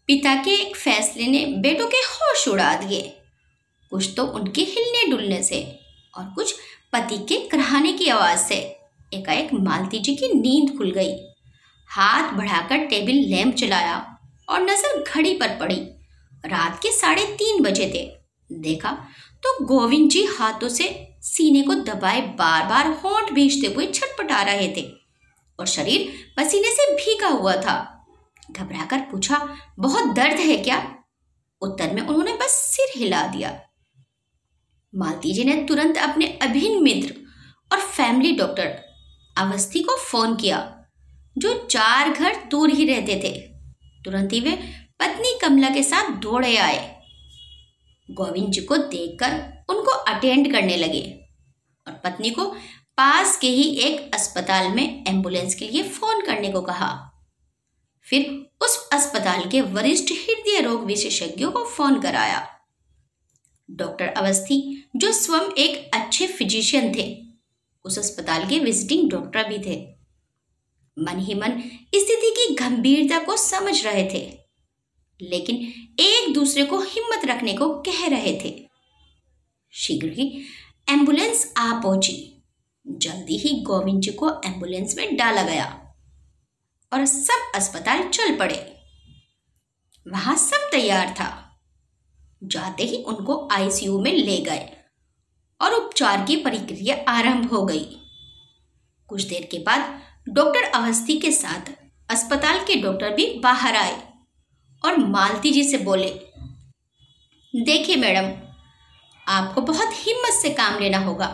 पिता के एक फैसले ने बेटों के होश उड़ा दिए। कुछ तो उनके हिलने डुलने से और कुछ पति के कराहने की आवाज से एकाएक मालती जी की नींद खुल गई। हाथ बढ़ाकर टेबल लैंप चलाया और नजर घड़ी पर पड़ी। रात के 3:30 बजे थे। देखा तो गोविंद जी हाथों से सीने को दबाए बार बार होंठ भींचते हुए छटपटा रहे थे और शरीर पसीने से भीगा हुआ था। घबराकर पूछा, बहुत दर्द है क्या? उत्तर में उन्होंने बस सिर हिला दिया। मालती जी ने तुरंत अपने अभिन्न मित्र और फैमिली डॉक्टर अवस्थी को फोन किया, जो 4 घर दूर ही रहते थे। तुरंत ही वे पत्नी कमला के साथ दौड़े आए। गोविंद जी को देखकर उनको अटेंड करने लगे और पत्नी को पास के ही एक अस्पताल में एम्बुलेंस के लिए फोन करने को कहा। फिर उस अस्पताल के वरिष्ठ हृदय रोग विशेषज्ञों को फोन कराया। डॉक्टर अवस्थी, जो स्वयं एक अच्छे फिजिशियन थे, उस अस्पताल के विजिटिंग डॉक्टर भी थे, मन ही मन स्थिति की गंभीरता को समझ रहे थे, लेकिन एक दूसरे को हिम्मत रखने को कह रहे थे। शीघ्र ही एम्बुलेंस आ पहुंची। जल्दी ही गोविंद जी को एम्बुलेंस में डाला गया और सब अस्पताल चल पड़े। वहां सब तैयार था। जाते ही उनको आईसीयू में ले गए और उपचार की प्रक्रिया आरंभ हो गई। कुछ देर के बाद डॉक्टर अवस्थी के साथ अस्पताल के डॉक्टर भी बाहर आए और मालती जी से बोले, देखिए मैडम, आपको बहुत हिम्मत से काम लेना होगा।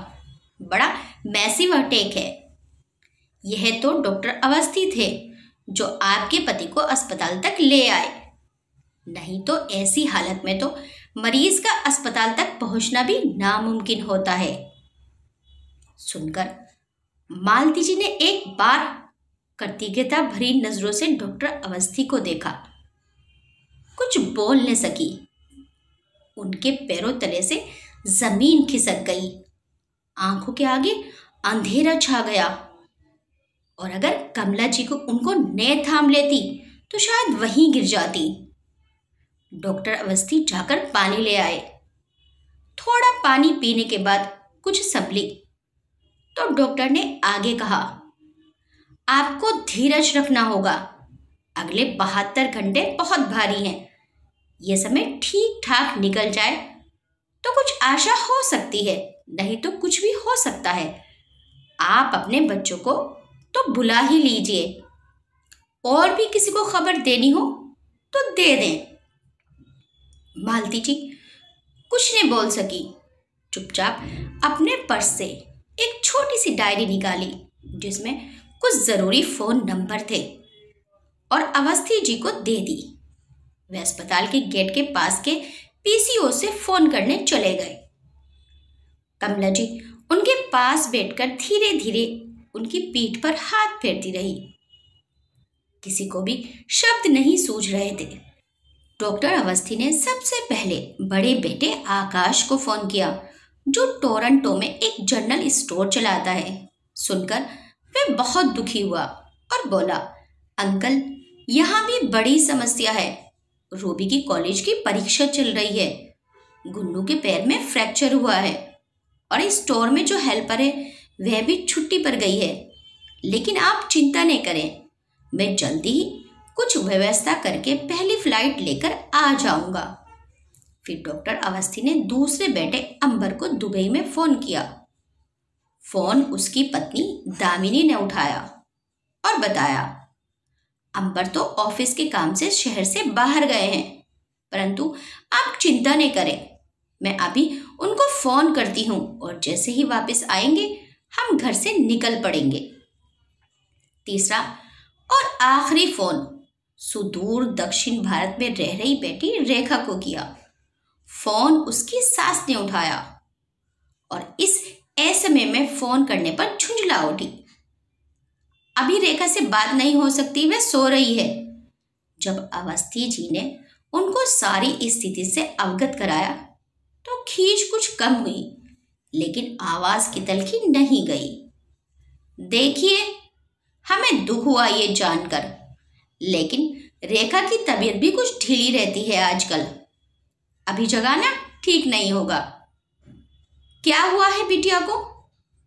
बड़ा मैसिव अटैक है। यह तो डॉक्टर अवस्थी थे जो आपके पति को अस्पताल तक ले आए। नहीं तो ऐसी हालत में तो मरीज का अस्पताल तक पहुंचना भी नामुमकिन होता है। सुनकर मालती जी ने एक बार कृतज्ञता भरी नजरों से डॉक्टर अवस्थी को देखा। कुछ बोल न सकी। उनके पैरों तले से जमीन खिसक गई। आंखों के आगे अंधेरा छा गया और अगर कमला जी को उनको न थाम लेती तो शायद वहीं गिर जाती। डॉक्टर अवस्थी जाकर पानी ले आए। थोड़ा पानी पीने के बाद कुछ संभली तो डॉक्टर ने आगे कहा, आपको धीरज रखना होगा। अगले 72 घंटे बहुत भारी हैं। यह समय ठीक ठाक निकल जाए तो कुछ आशा हो सकती है, नहीं तो कुछ भी हो सकता है। आप अपने बच्चों को तो बुला ही लीजिए। और भी किसी को खबर देनी हो तो दे दें। मालती जी कुछ नहीं बोल सकी। चुपचाप अपने पर्स से एक छोटी सी डायरी निकाली जिसमें कुछ जरूरी फोन नंबर थे और अवस्थी जी को दे दी। वे अस्पताल के गेट के पास के पीसीओ से फोन करने चले गए। कमला जी उनके पास बैठकर धीरे धीरे उनकी पीठ पर हाथ फेरती रही। किसी को भी शब्द नहीं सूझ रहे थे। डॉक्टर अवस्थी ने सबसे पहले बड़े बेटे आकाश को फोन किया, जो टोरंटो में एक जनरल स्टोर चलाता है। सुनकर वे बहुत दुखी हुआ और बोला, अंकल, यहाँ भी बड़ी समस्या है। रूबी की कॉलेज की परीक्षा चल रही है। गुन्नू के पैर में फ्रैक्चर हुआ है और इस स्टोर में जो हेल्पर है वह भी छुट्टी पर गई है। लेकिन आप चिंता नहीं करें, मैं जल्दी ही कुछ व्यवस्था करके पहली फ्लाइट लेकर आ जाऊंगा। फिर डॉक्टर अवस्थी ने दूसरे बेटे अंबर को दुबई में फोन किया। फोन उसकी पत्नी दामिनी ने उठाया और बताया, अंबर तो ऑफिस के काम से शहर से बाहर गए हैं, परंतु आप चिंता नहीं करें, मैं अभी उनको फोन करती हूँ और जैसे ही वापस आएंगे हम घर से निकल पड़ेंगे। तीसरा और आखिरी फोन सुदूर दक्षिण भारत में रह रही बेटी रेखा को किया। फोन उसकी सास ने उठाया और इस ऐसे में फोन करने पर झुंझला उठी। अभी रेखा से बात नहीं हो सकती, वह सो रही है। जब अवस्थी जी ने उनको सारी स्थिति से अवगत कराया तो खींच कुछ कम हुई, लेकिन आवाज की तलखी नहीं गई। देखिए, हमें दुख हुआ ये जानकर, लेकिन रेखा की तबीयत भी कुछ ढीली रहती है आजकल। अभी जगाना ठीक नहीं होगा। क्या हुआ है बिटिया को?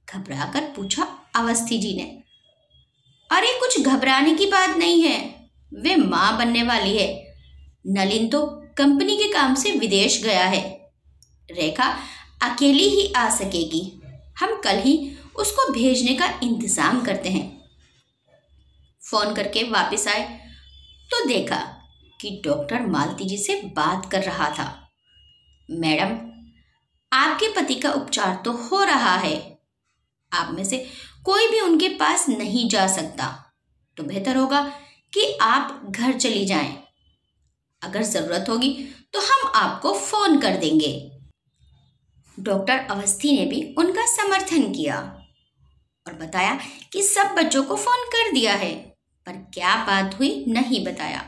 घबराकर पूछा अवस्थी जी ने। अरे कुछ घबराने की बात नहीं है, वे माँ बनने वाली है। नलिन तो कंपनी के काम से विदेश गया है। रेखा अकेली ही आ सकेगी। हम कल ही उसको भेजने का इंतजाम करते हैं। फोन करके वापस आए तो देखा कि डॉक्टर मालती जी से बात कर रहा था। मैडम, आपके पति का उपचार तो हो रहा है, आप में से कोई भी उनके पास नहीं जा सकता, तो बेहतर होगा कि आप घर चली जाएं। अगर जरूरत होगी तो हम आपको फोन कर देंगे। डॉक्टर अवस्थी ने भी उनका समर्थन किया और बताया कि सब बच्चों को फोन कर दिया है, पर क्या बात हुई नहीं बताया।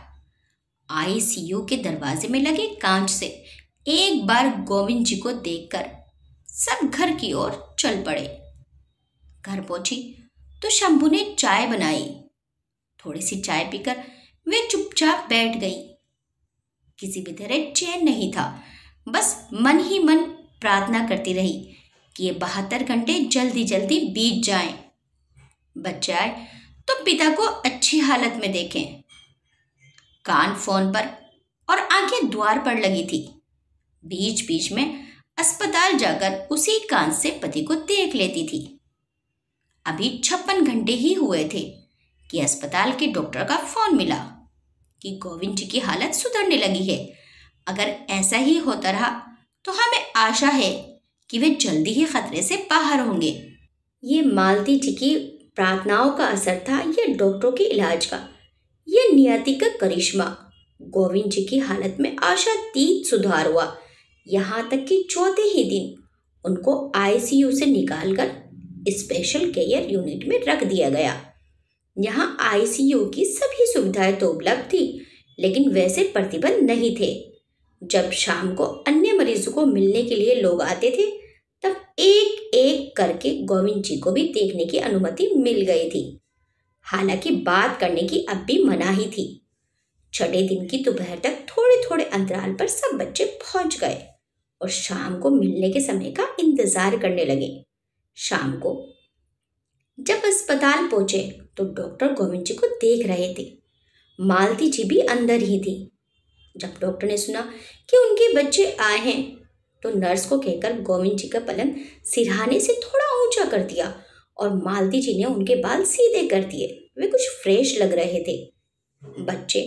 आईसीयू के दरवाजे में लगे कांच से एक बार गोविंद जी को देखकर सब घर की ओर चल पड़े। घर पहुंची तो शंभू ने चाय बनाई। थोड़ी सी चाय पीकर वे चुपचाप बैठ गई। किसी भी तरह चैन नहीं था, बस मन ही मन प्रार्थना करती रही कि ये 72 घंटे जल्दी जल्दी बीत जाएं। बच्चे आए तो पिता को अच्छी हालत में देखें। कान फोन पर और आंखें द्वार पर लगी थी। बीच बीच में अस्पताल जाकर उसी कान से पति को देख लेती थी। अभी 56 घंटे ही हुए थे कि अस्पताल के डॉक्टर का फोन मिला कि गोविंद जी की हालत सुधरने लगी है। अगर ऐसा ही होता रहा तो हमें आशा है कि वे जल्दी ही खतरे से बाहर होंगे। ये मालती जी की प्रार्थनाओं का असर था, ये डॉक्टरों के इलाज का, ये नियति का करिश्मा। गोविंद जी की हालत में आशातीत सुधार हुआ। यहाँ तक कि चौथे ही दिन उनको आईसीयू से निकालकर स्पेशल केयर यूनिट में रख दिया गया। यहाँ आईसीयू की सभी सुविधाएं तो उपलब्ध थी, लेकिन वैसे प्रतिबंध नहीं थे। जब शाम को अन्य मरीजों को मिलने के लिए लोग आते थे, तब एक एक करके गोविंद जी को भी देखने की अनुमति मिल गई थी। हालांकि बात करने की अब भी मनाही थी। छठे दिन की दोपहर तक थोड़े थोड़े अंतराल पर सब बच्चे पहुंच गए और शाम को मिलने के समय का इंतजार करने लगे। शाम को जब अस्पताल पहुंचे तो डॉक्टर गोविंद जी को देख रहे थे। मालती जी भी अंदर ही थी। जब डॉक्टर ने सुना कि उनके बच्चे आए हैं तो नर्स को कहकर गोविंद जी का पलंग सिरहाने से थोड़ा ऊंचा कर दिया और मालती जी ने उनके बाल सीधे कर दिए। वे कुछ फ्रेश लग रहे थे। बच्चे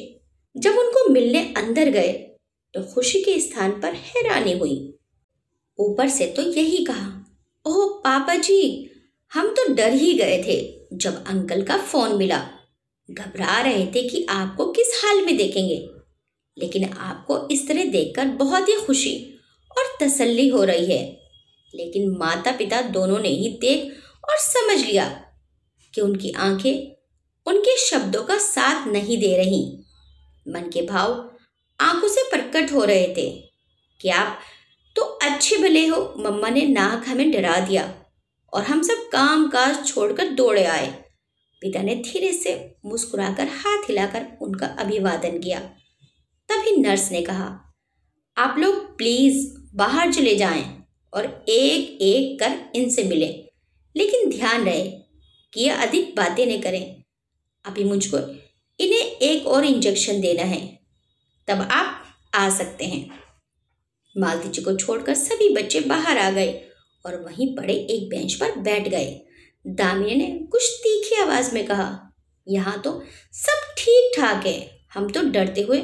जब उनको मिलने अंदर गए तो खुशी के स्थान पर हैरानी हुई। ऊपर से तो यही कहा, ओह पापा जी, हम तो डर ही गए थे जब अंकल का फोन मिला। घबरा रहे थे कि आपको किस हाल में देखेंगे, लेकिन आपको इस तरह देखकर बहुत ही खुशी और तसल्ली हो रही है। लेकिन माता पिता दोनों ने ही देख और समझ लिया कि उनकी आंखें उनके शब्दों का साथ नहीं दे रही। मन के भाव आंखों से प्रकट हो रहे थे कि आप तो अच्छे भले हो, मम्मा ने नाहक हमें डरा दिया और हम सब काम काज छोड़कर दौड़े आए। पिता ने धीरे से मुस्कुराकर हाथ हिलाकर उनका अभिवादन किया। तभी नर्स ने कहा, आप लोग प्लीज बाहर चले जाएं और एक एक कर इनसे मिलें, लेकिन ध्यान रहे कि ये अधिक बातें न करें। अभी मुझको इन्हें एक और इंजेक्शन देना है, तब आप आ सकते हैं। मालती जी को छोड़कर सभी बच्चे बाहर आ गए और वहीं पड़े एक बेंच पर बैठ गए। दामिनी ने कुछ तीखी आवाज में कहा, यहाँ तो सब ठीक ठाक है, हम तो डरते हुए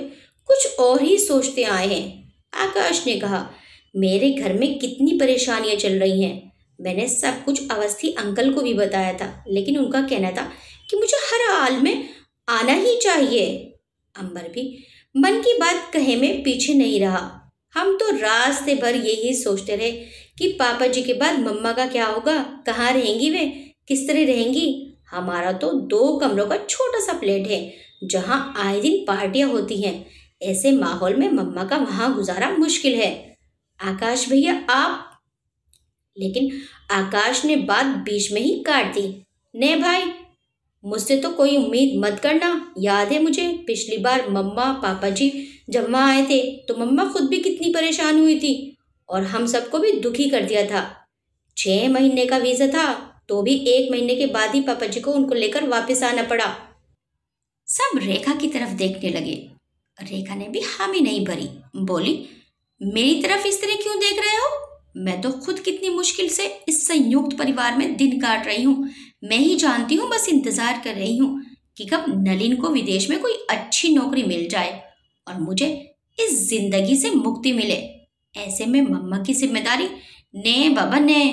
कुछ और ही सोचते आए हैं। आकाश ने कहा, मेरे घर में कितनी परेशानियां चल रही हैं। मैंने सब कुछ अवस्थी अंकल को भी बताया था, लेकिन उनका कहना था कि मुझे हर हाल में आना ही चाहिए। अंबर भी मन की बात कहे में पीछे नहीं रहा। हम तो रास्ते भर यही सोचते रहे कि पापा जी के बाद मम्मा का क्या होगा, कहाँ रहेंगी वे, किस तरह रहेंगी। हमारा तो 2 कमरों का छोटा सा फ्लैट है जहाँ आए दिन पार्टियां होती हैं। ऐसे माहौल में मम्मा का वहां गुजारा मुश्किल है। आकाश भैया आप। लेकिन आकाश ने बात बीच में ही काट दी। ने भाई, मुझसे तो कोई उम्मीद मत करना। याद है मुझे पिछली बार मम्मा पापा जी जब वहाँ आए थे तो मम्मा खुद भी कितनी परेशान हुई थी और हम सबको भी दुखी कर दिया था। 6 महीने का वीज़ा था तो भी 1 महीने के बाद ही पापा जी को उनको लेकर वापस आना पड़ा। सब रेखा की तरफ देखने लगे। रेखा ने भी हामी नहीं भरी, बोली, मेरी तरफ इस तरह क्यों देख रहे हो? मैं तो खुद कितनी मुश्किल से इस संयुक्त परिवार में दिन काट रही हूँ। मैं ही जानती हूँ, बस इंतजार कर रही हूँ कि कब नलिन को विदेश में कोई अच्छी नौकरी मिल जाए और मुझे इस जिंदगी से मुक्ति मिले। ऐसे में मम्मा की जिम्मेदारी ने बाबा ने।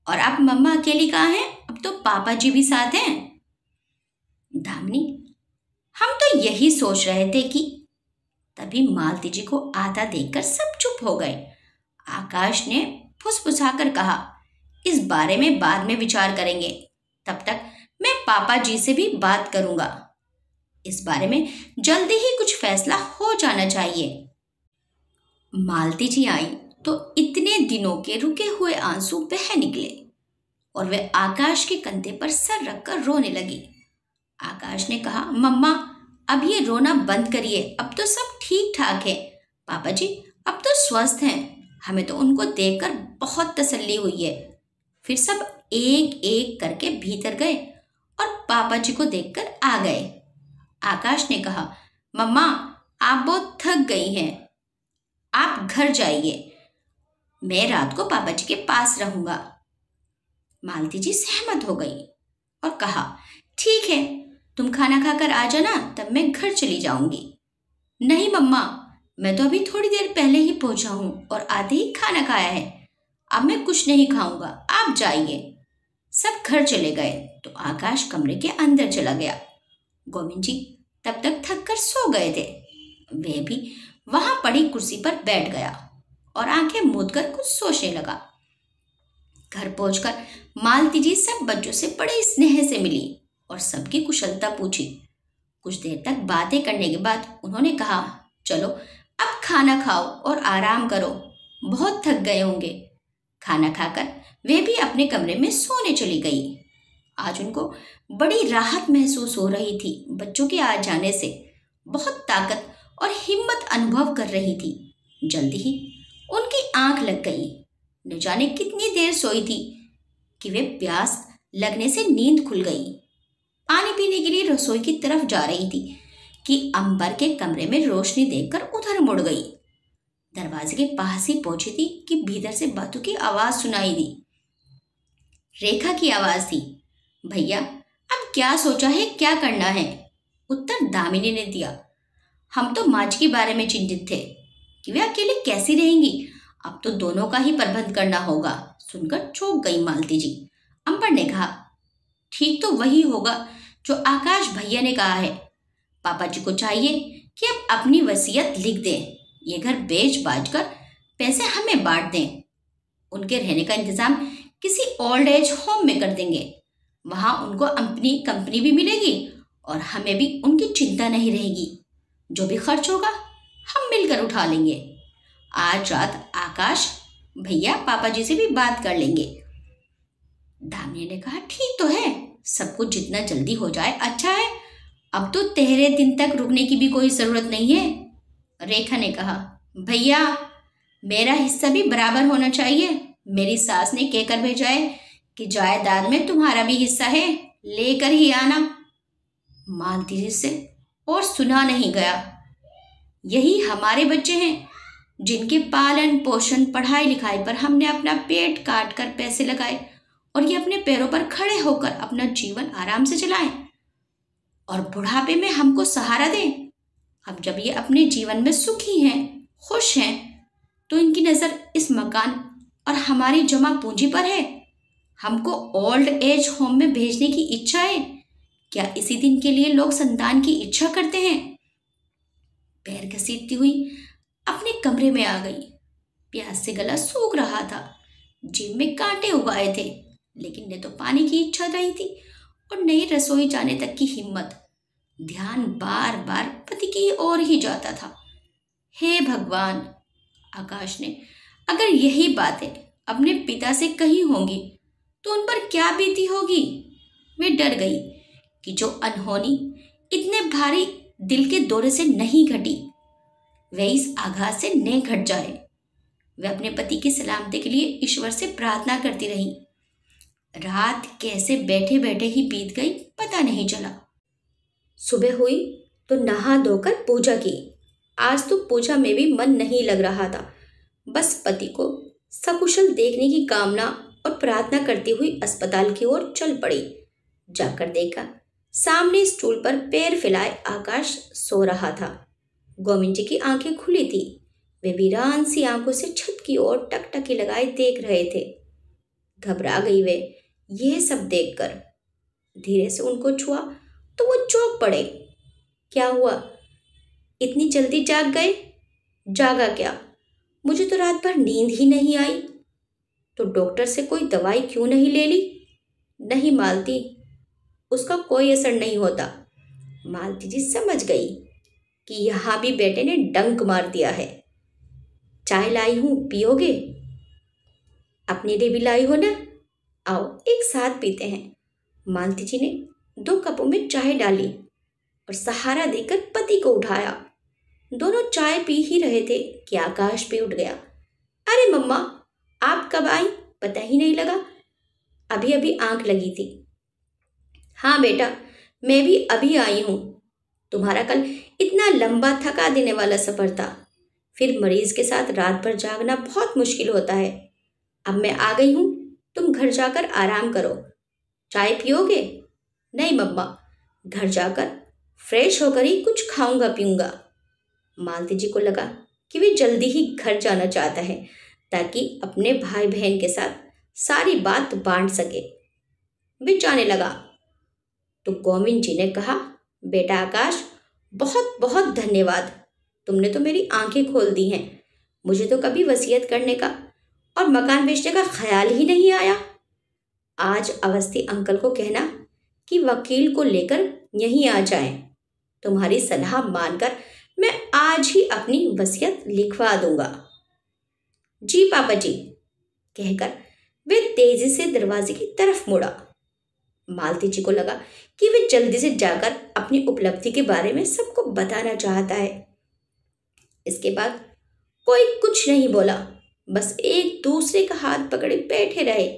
और अब मम्मा अकेली कहाँ हैं? अब तो पापा जी भी साथ हैं। दामिनी, हम तो यही सोच रहे थे कि तभी मालती जी को आता देखकर सब चुप हो गए। आकाश ने फुसफुसाकर कहा, इस बारे में बाद में विचार करेंगे, तब तक मैं पापा जी से भी बात करूंगा। इस बारे में जल्दी ही कुछ फैसला हो जाना चाहिए। मालती जी आई तो इतने दिनों के रुके हुए आंसू बह निकले और वे आकाश के कंधे पर सर रखकर रोने लगी। आकाश ने कहा, मम्मा अब ये रोना बंद करिए, अब तो सब ठीक ठाक है। पापा जी अब तो स्वस्थ हैं, हमें तो उनको देखकर बहुत तसल्ली हुई है। फिर सब एक एक करके भीतर गए और पापा जी को देखकर आ गए। आकाश ने कहा, मम्मा आप बहुत थक गई हैं, आप घर जाइए, मैं रात को पापा जी के पास रहूंगा। मालती जी सहमत हो गई और कहा, ठीक है, तुम खाना खाकर आ जाना, तब मैं घर चली जाऊंगी। नहीं मम्मा, मैं तो अभी थोड़ी देर पहले ही पहुंचा हूं और आधे ही खाना खाया है, अब मैं कुछ नहीं खाऊंगा, आप जाइए। सब घर चले गए तो आकाश कमरे के अंदर चला गया। गोविंद जी तब तक थक कर सो गए थे। वे भी वहां पड़ी कुर्सी पर बैठ गया और आंखें मूंद कर कुछ सोचने लगा। घर पहुंचकर मालती जी सब बच्चों से बड़े स्नेह से मिली और सबकी कुशलता पूछी। कुछ देर तक बातें करने के बाद उन्होंने कहा, चलो अब खाना खाओ और आराम करो, बहुत थक गए होंगे। खाना खाकर वे भी अपने कमरे में सोने चली गई। आज उनको बड़ी राहत महसूस हो रही थी। बच्चों के आ जाने से बहुत ताकत और हिम्मत अनुभव कर रही थी। जल्दी ही उनकी आंख लग गई। न जाने कितनी देर सोई थी कि वे प्यास लगने से नींद खुल गई। पानी पीने के लिए रसोई की तरफ जा रही थी कि अंबर के कमरे में रोशनी देखकर उधर मुड़ गई। दरवाजे के पास ही पहुंची थी कि भीतर से बातों की आवाज सुनाई दी। रेखा की आवाज थी, भैया अब क्या सोचा है, क्या करना है? उत्तर दामिनी ने दिया, हम तो माज के बारे में चिंतित थे कि वे अकेले कैसी रहेंगी, अब तो दोनों का ही प्रबंध करना होगा। सुनकर चौंक गई मालती जी। अंबर ने कहा, ठीक तो वही होगा जो आकाश भैया ने कहा है। पापा जी को चाहिए कि अब अपनी वसीयत लिख दें, ये घर बेच बाज कर पैसे हमें बांट दें। उनके रहने का इंतजाम किसी ओल्ड एज होम में कर देंगे, वहां उनको अपनी कंपनी भी मिलेगी और हमें भी उनकी चिंता नहीं रहेगी। जो भी खर्च होगा हम मिलकर उठा लेंगे। आज रात आकाश भैया पापा जी से भी बात कर लेंगे। दामिनी ने कहा, ठीक तो है, सब कुछ जितना जल्दी हो जाए अच्छा है, अब तो 13 दिन तक रुकने की भी कोई जरूरत नहीं है। रेखा ने कहा, भैया मेरा हिस्सा भी बराबर होना चाहिए, मेरी सास ने कहकर भेजा है कि जायदाद में तुम्हारा भी हिस्सा है, लेकर ही आना। मालती जी से और सुना नहीं गया। यही हमारे बच्चे हैं जिनके पालन पोषण पढ़ाई लिखाई पर हमने अपना पेट काट कर पैसे लगाए और ये अपने पैरों पर खड़े होकर अपना जीवन आराम से चलाएं और बुढ़ापे में हमको सहारा दें। अब जब ये अपने जीवन में सुखी हैं, खुश हैं, तो इनकी नज़र इस मकान और हमारी जमा पूंजी पर है। हमको ओल्ड एज होम में भेजने की इच्छा है। क्या इसी दिन के लिए लोग संतान की इच्छा करते हैं? पैर घसीटती हुई अपने कमरे में आ गई। प्यास से गला सूख रहा था, जीभ में कांटे उगाए थे, लेकिन न तो पानी की इच्छा रही थी और न ही रसोई जाने तक की हिम्मत। ध्यान बार बार पति की ओर ही जाता था। हे भगवान, आकाश ने अगर यही बातें अपने पिता से कही होंगी तो उन पर क्या बीती होगी। वे डर गई कि जो अनहोनी इतने भारी दिल के दौरे से नहीं घटी, वह इस आघात से न घट जाए। वह अपने पति की सलामती के लिए ईश्वर से प्रार्थना करती रही। रात कैसे बैठे बैठे ही बीत गई पता नहीं चला। सुबह हुई तो नहा धोकर पूजा की। आज तो पूजा में भी मन नहीं लग रहा था। बस पति को सकुशल देखने की कामना और प्रार्थना करती हुई अस्पताल की ओर चल पड़ी। जाकर देखा, सामने स्टूल पर पैर फैलाए आकाश सो रहा था। गोविंद जी की आंखें खुली थी। वे वीरान सी आंखों से छत की ओर टकटकी लगाए देख रहे थे। घबरा गई वे यह सब देखकर। धीरे से उनको छुआ तो वो चौंक पड़े। क्या हुआ, इतनी जल्दी जाग गए? जागा क्या? मुझे तो रात भर नींद ही नहीं आई। तो डॉक्टर से कोई दवाई क्यों नहीं ले ली? नहीं मालती, उसका कोई असर नहीं होता। मालती जी समझ गई कि यहाँ भी बेटे ने डंक मार दिया है। चाय लाई हूँ, पियोगे? अपने लिए भी लाई हो ना? आओ एक साथ पीते हैं। मालती जी ने 2 कपों में चाय डाली और सहारा देकर पति को उठाया। दोनों चाय पी ही रहे थे कि आकाश भी उठ गया। अरे मम्मा, आप कब आई? पता ही नहीं लगा। अभी अभी आंख लगी थी। हाँ बेटा, मैं भी अभी आई हूँ। तुम्हारा कल इतना लंबा थका देने वाला सफ़र था। फिर मरीज के साथ रात भर जागना बहुत मुश्किल होता है। अब मैं आ गई हूँ, तुम घर जाकर आराम करो। चाय पियोगे? नहीं मम्मा, घर जाकर फ्रेश होकर ही कुछ खाऊंगा पीऊंगा। मालती जी को लगा कि वे जल्दी ही घर जाना चाहता है ताकि अपने भाई बहन के साथ सारी बात बांट सके। वे जाने लगा तो गोविंद जी ने कहा, बेटा आकाश, बहुत बहुत धन्यवाद। तुमने तो मेरी आंखें खोल दी हैं। मुझे तो कभी वसीयत करने का और मकान बेचने का ख्याल ही नहीं आया। आज अवस्थी अंकल को कहना कि वकील को लेकर यहीं आ जाएं। तुम्हारी सलाह मानकर मैं आज ही अपनी वसीयत लिखवा दूंगा। जी पापा जी, कहकर वे तेजी से दरवाजे की तरफ मुड़ा। मालती जी को लगा कि वे जल्दी से जाकर अपनी उपलब्धि के बारे में सबको बताना चाहता है। इसके बाद कोई कुछ नहीं बोला, बस एक दूसरे का हाथ पकड़े बैठे रहे।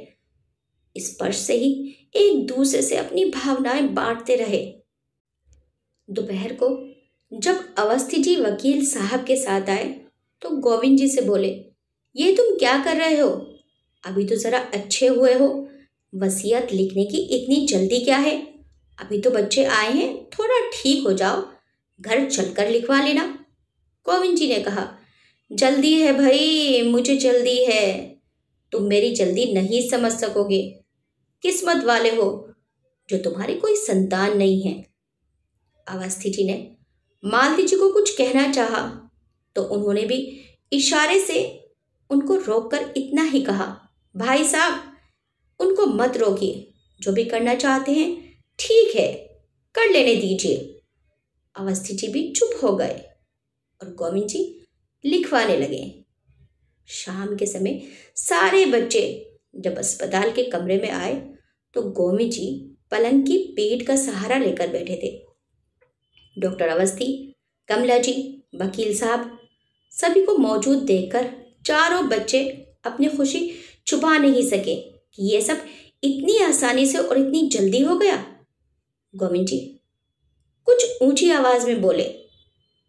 स्पर्श से ही एक दूसरे से अपनी भावनाएं बांटते रहे। दोपहर को जब अवस्थी जी वकील साहब के साथ आए तो गोविंद जी से बोले, ये तुम क्या कर रहे हो? अभी तो जरा अच्छे हुए हो। वसीयत लिखने की इतनी जल्दी क्या है? अभी तो बच्चे आए हैं, थोड़ा ठीक हो जाओ, घर चलकर लिखवा लेना। गोविंद जी ने कहा, जल्दी है भाई, मुझे जल्दी है। तुम मेरी जल्दी नहीं समझ सकोगे। किस्मत वाले हो जो तुम्हारी कोई संतान नहीं है। अवस्थी जी ने मालती जी को कुछ कहना चाहा तो उन्होंने भी इशारे से उनको रोककर इतना ही कहा, भाई साहब, उनको मत रोकिए। जो भी करना चाहते हैं ठीक है, कर लेने दीजिए। अवस्थी जी भी चुप हो गए और गोविंद जी लिखवाने लगे। शाम के समय सारे बच्चे जब अस्पताल के कमरे में आए तो गोविंद जी पलंग की पीठ का सहारा लेकर बैठे थे। डॉक्टर अवस्थी, कमला जी, वकील साहब, सभी को मौजूद देखकर चारों बच्चे अपनी खुशी छुपा नहीं सके कि ये सब इतनी आसानी से और इतनी जल्दी हो गया। गोविंद जी कुछ ऊंची आवाज में बोले,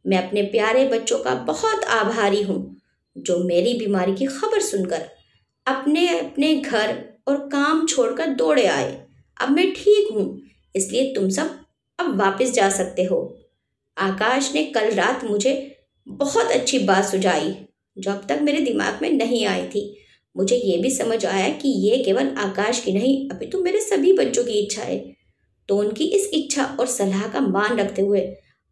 मैं अपने प्यारे बच्चों का बहुत आभारी हूँ जो मेरी बीमारी की खबर सुनकर अपने अपने घर और काम छोड़कर दौड़े आए। अब मैं ठीक हूँ, इसलिए तुम सब अब वापस जा सकते हो। आकाश ने कल रात मुझे बहुत अच्छी बात सुझाई जो अब तक मेरे दिमाग में नहीं आई थी। मुझे ये भी समझ आया कि ये केवल आकाश की नहीं, अभी तो मेरे सभी बच्चों की इच्छा है। तो उनकी इस इच्छा और सलाह का मान रखते हुए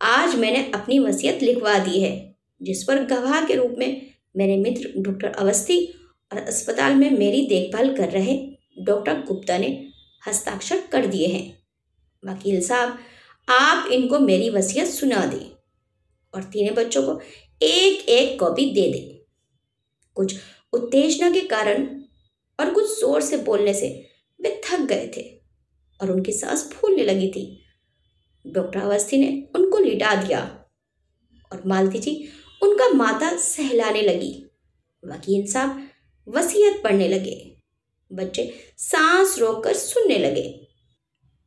आज मैंने अपनी वसीयत लिखवा दी है, जिस पर गवाह के रूप में मेरे मित्र डॉक्टर अवस्थी और अस्पताल में मेरी देखभाल कर रहे डॉक्टर गुप्ता ने हस्ताक्षर कर दिए हैं। वकील साहब, आप इनको मेरी वसीयत सुना दें और तीनों बच्चों को एक एक कॉपी दे दें। कुछ उत्तेजना के कारण और कुछ जोर से बोलने से वे थक गए थे और उनकी सांस फूलने लगी थी। डॉक्टर अवस्थी ने उनको लिटा दिया और मालती जी उनका माथा सहलाने लगी। वकील साहब वसीयत पढ़ने लगे। बच्चे सांस रोककर सुनने लगे।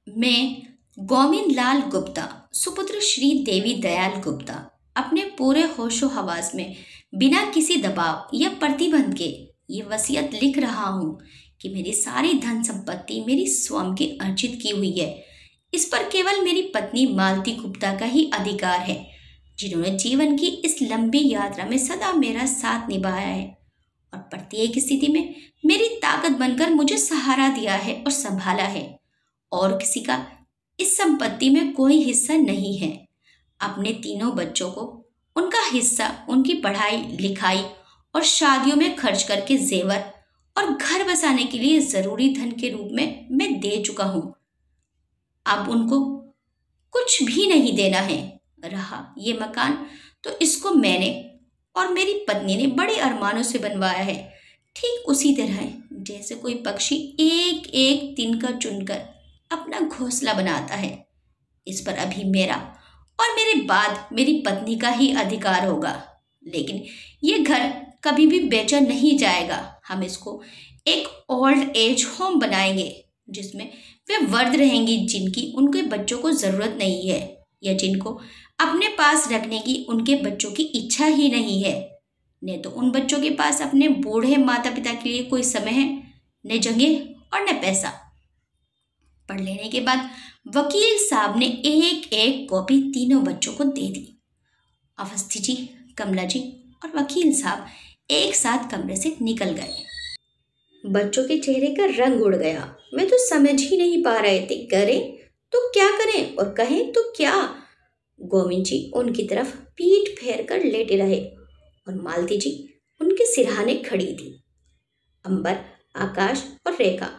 मैं गोविंद लाल गुप्ता, सुपुत्र श्री देवी दयाल गुप्ता, अपने पूरे होशो हवास में बिना किसी दबाव या प्रतिबंध के ये वसीयत लिख रहा हूँ कि मेरी सारी धन संपत्ति मेरी स्वयं की अर्जित की हुई है। इस पर केवल मेरी पत्नी मालती गुप्ता का ही अधिकार है, जिन्होंने जीवन की इस लंबी यात्रा में सदा मेरा साथ निभाया है और प्रत्येक स्थिति में मेरी ताकत बनकर मुझे सहारा दिया है और संभाला है। और किसी का इस संपत्ति में कोई हिस्सा नहीं है। अपने तीनों बच्चों को उनका हिस्सा उनकी पढ़ाई लिखाई और शादियों में खर्च करके जेवर और घर बसाने के लिए जरूरी धन के रूप में मैं दे चुका हूँ। अब उनको कुछ भी नहीं देना है। रहा ये मकान, तो इसको मैंने और मेरी पत्नी ने बड़े अरमानों से बनवाया है, ठीक उसी तरह जैसे कोई पक्षी एक एक तिनका चुनकर अपना घोंसला बनाता है। इस पर अभी मेरा और मेरे बाद मेरी पत्नी का ही अधिकार होगा, लेकिन ये घर कभी भी बेचा नहीं जाएगा। हम इसको एक ओल्ड एज होम बनाएंगे, जिसमें वे वर्द रहेंगी जिनकी उनके बच्चों को ज़रूरत नहीं है या जिनको अपने पास रखने की उनके बच्चों की इच्छा ही नहीं है। न तो उन बच्चों के पास अपने बूढ़े माता पिता के लिए कोई समय है, न जगह और न पैसा। पढ़ लेने के बाद वकील साहब ने एक एक कॉपी तीनों बच्चों को दे दी। अवस्थी जी, कमला जी और वकील साहब एक साथ कमरे से निकल गए। बच्चों के चेहरे का रंग उड़ गया। मैं तो समझ ही नहीं पा रहे थे, करें तो क्या करें और कहें तो क्या। गोविंद जी उनकी तरफ पीठ फेर कर लेटे रहे और मालती जी उनके सिरहाने खड़ी थी। अंबर, आकाश और रेखा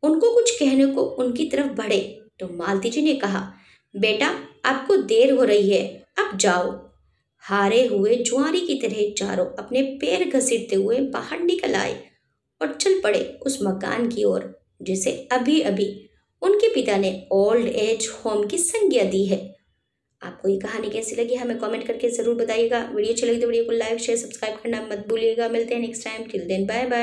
उनको कुछ कहने को उनकी तरफ बढ़े तो मालती जी ने कहा, बेटा आपको देर हो रही है, अब जाओ। हारे हुए जुआरी की तरह चारों अपने पैर घसीटते हुए बाहर निकल आए और चल पड़े उस मकान की ओर जिसे अभी अभी उनके पिता ने ओल्ड एज होम की संज्ञा दी है। आपको ये कहानी कैसी लगी हमें कमेंट करके ज़रूर बताइएगा। वीडियो अच्छी लगी तो वीडियो को लाइक शेयर सब्सक्राइब करना मत भूलिएगा। मिलते हैं next time. Till then bye bye.